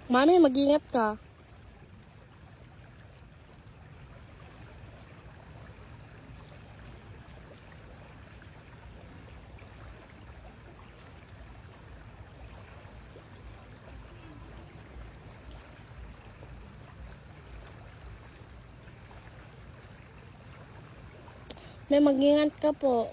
Mami, mag-ingat ka. May mag-ingat ka po.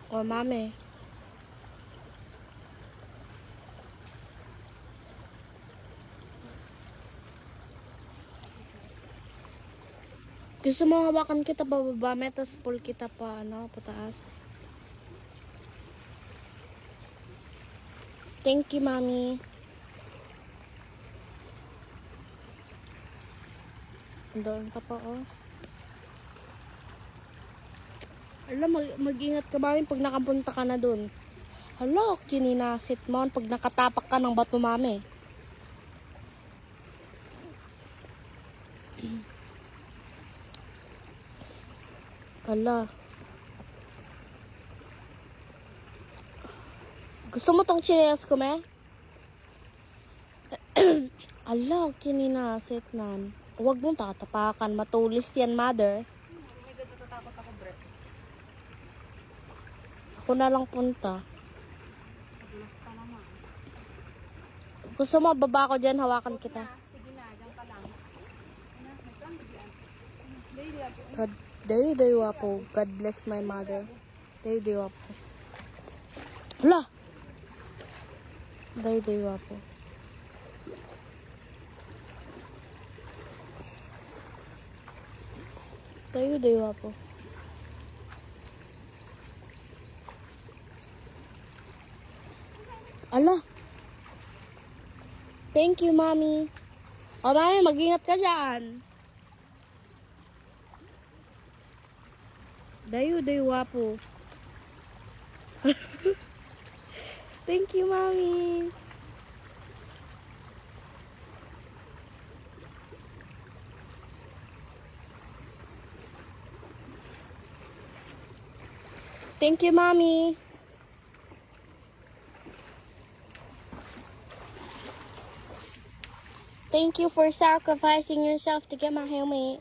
O, mami. Gusto mo hawakan kita bababa, tapos pull kita pa, pataas. Thank you, mami. Doon ka pa, oh. Alam, mag-ingat ka ba pag nakapunta ka na doon? Hala, kininasit mo pag nakatapak ka ng bato, mami. Hala. Gusto mo tong chinelas ko, me? Ala, kininasit nan. Huwag mong tatapakan. Matulis yan, mother. Oh my God, natatakot ako, Brett. Ako na lang punta. Madulas ka naman. Gusto mo, baba ko dyan, hawakan kita. Sige na, dyan ka lang. Ano, nagplang bigyan. Dahil lagi. God, day wapo. God bless my mother. Day wapo. Hala! Day wapo. Day wapo. Ala! Thank you, mommy. O, mami, mag-ingat ka dyan. Day wapo. Thank you, mommy. Thank you, mommy. Thank you for sacrificing yourself to get my helmet.